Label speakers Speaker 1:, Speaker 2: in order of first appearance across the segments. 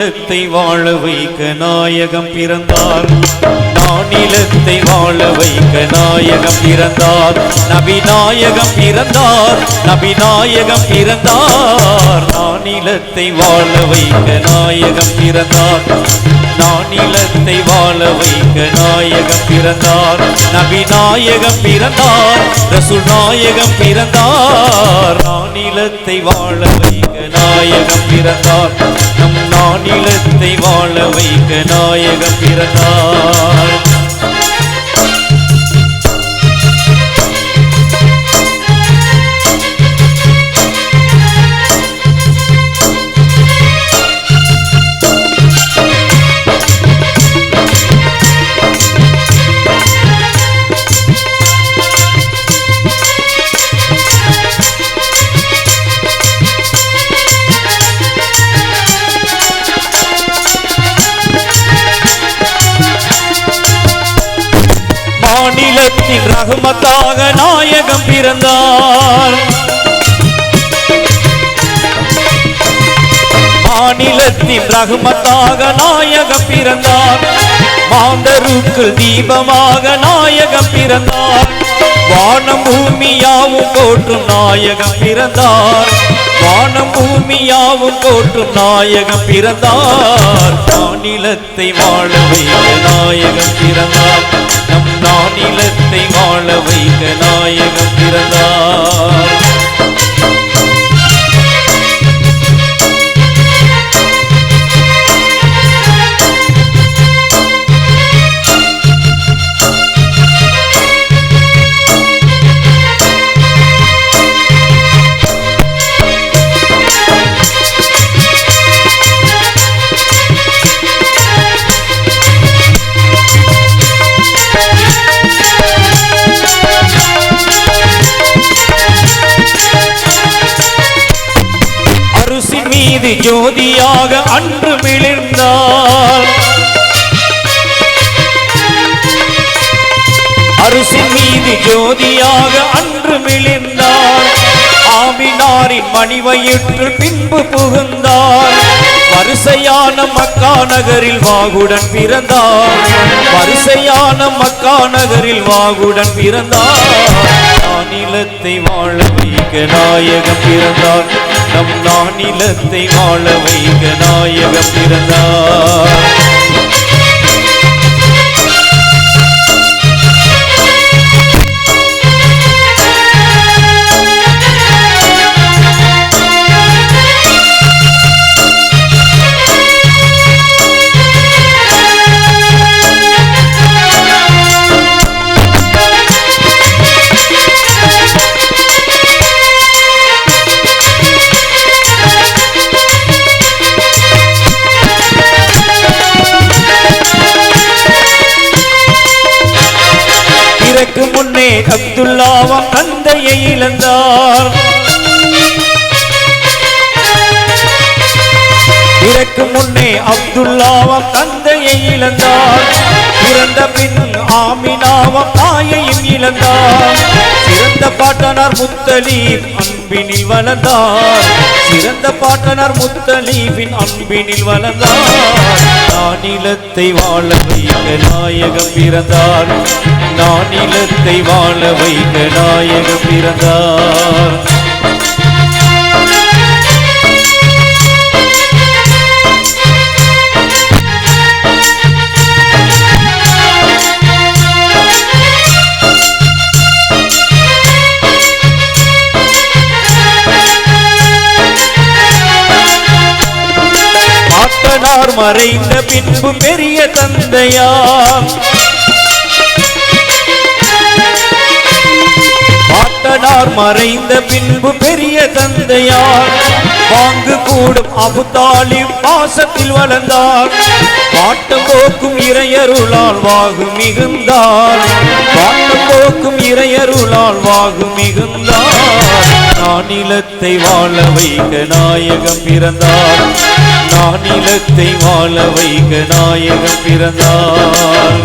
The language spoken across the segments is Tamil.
Speaker 1: நிலத்தை வாழ வைக்க நாயகம் பிறந்தார். நானிலத்தை வாழ வைக்க நாயகம் பிறந்தார். நபி நாயகம் பிறந்தார். நபி நாயகம் பிறந்தார். நானிலத்தை வாழ வைக்க நாயகம் பிறந்தார். நானிலத்தை வாழ வைக்க நாயகம் பிறந்தார். நபி நாயகம் பிறந்தார். ரசூல் நாயகம் பிறந்தார். நானிலத்தை வாழ வைக்க நாயகம் பிறந்தார். நம் நானிலத்தை வாழ வைக்க நாயகம் பிறந்தார். மாநிலத்தின் ரஹ்மத்தாக நாயகம் பிறந்தார். மாநிலத்தின் ரஹ்மத்தாக நாயகம் பிறந்தார். மாந்தருக்கு தீபமாக நாயகம் பிறந்தார். வானம் பூமியாவும் போற்றும் நாயகம் பிறந்தார். வானம் பூமியாவும் போற்றும் நாயகம் பிறந்தார். நானிலத்தை வாழ வைக்க நாயகம் பிறந்தார். நம் நானிலத்தை வாழ வைக்க நாயகம் பிறந்தார். மீது ஜோதியாக அன்று மிளிர்ந்தார். அரிசின் மீது ஜோதியாக அன்று மிளிர்ந்தார். ஆமினாரின் மணிவயிற்று பின்பு புகுந்தார். வரிசையான மக்கா நகரில் வாகுடன் பிறந்தார். வரிசையான மக்கா நகரில் வாகுடன் பிறந்தார். நானிலத்தை வாழ வைக்க நாயகம் பிறந்தார். நம் நானிலத்தை வாழ வைக்க நாயகம் பிறந்தார். முன்னே அப்துல்லாவும் தந்தையை இழந்தார். இதற்கு முன்னே அப்துல்லாவும் தந்தையை இழந்தார். பிறந்த பின் ஆமினாவும் தாயையும் இழந்தார். சிறந்த பாட்டனார் முத்தலீப் அன்பினில் வளர்ந்தார். சிறந்த பாட்டனார் முத்தலீபின் அன்பினில் வளர்ந்தார். நானிலத்தை வாழ வைக்க நாயகம் பிறந்தார். நானிலத்தை வாழ வைக்க நாயகம் பிறந்தார். பாட்டனார் மறைந்த பின்பு பெரிய தந்தையார். பாட்டனார் மறைந்த பின்பு பெரிய தந்தையார். வாங்கு கூடும் அபு தாலிப் பாசத்தில் வளர்ந்தார். பாட்டம் போக்கும் இறையருளால் வாகு மிகுந்தார். பாட்டம் போக்கும் இறையருளால் வாகு மிகுந்தார். நானிலத்தை வாழ வைக்க நாயகம் பிறந்தார். நானிலத்தை வாழ வைக்க நாயகம் பிறந்தார்.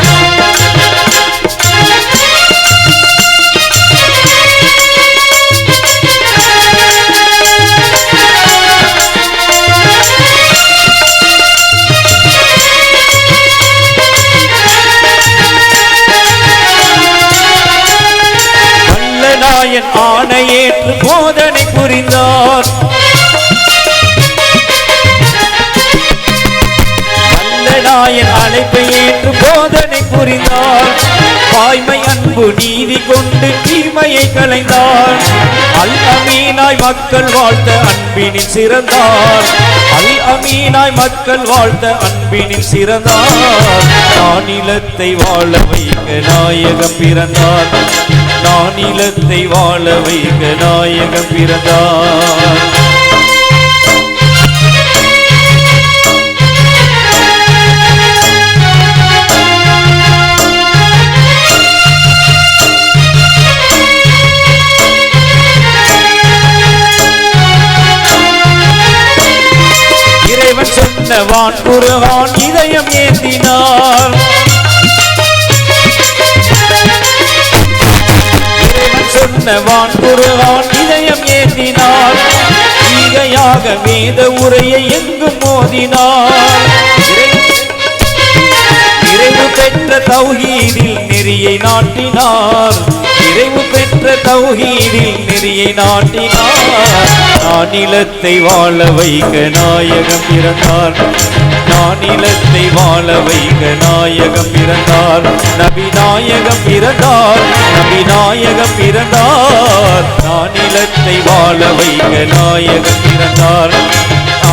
Speaker 1: போதனை புரிந்தார். நாயன் அழைப்பை ஏற்று போதனை புரிந்தார். வாய்மை அன்பு நீதி கொண்டு தீமையை களைந்தார். அல் அமீனாய் மக்கள் வாழ்த்த அன்பினில் சிறந்தார். அல் அமீனாய் மக்கள் வாழ்த்த அன்பினில் சிறந்தார். நானிலத்தை வாழ வைக்க நாயகம் பிறந்தார். நானிலத்தை வாழ வைக்க நாயகம் பிறந்தார். சொன்னவான் குர்ஆன் இதயம் ஏந்தினார். இறைவன் சொன்னவான் குர்ஆன் இதயம் ஏந்தினார். ஈகையாக வேத உரையை எங்கும் மோதினார். நிறைவு பெற்ற தௌஹீதில் நெறியை நாட்டினார். நிறைவு பெற்ற தௌஹீதில் நெறியை நாட்டினார். நானிலத்தை வாழ வைக்க நாயகம் பிறந்தார். நானிலத்தை வாழ வைக்க நாயகம் பிறந்தார். நபி நாயகம் பிறந்தார். நபி நாயகம் பிறந்தார். நானிலத்தை வாழ வைக்க நாயகம் பிறந்தார்.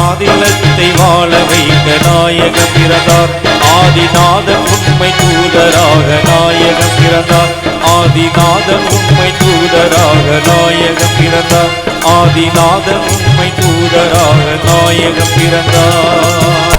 Speaker 1: ஆதிலத்தை வாழ வைக்க நாயகம் பிறந்தார். ஆதிநாதன் உண்மை தூதராக நாயகம் பிறந்தார். ஆதிநாதன் உண்மை தூதராக நாயகம் பிறந்தார். ஆதிநாதன் உண்மை தூதராக நாயகம் பிறந்தார்.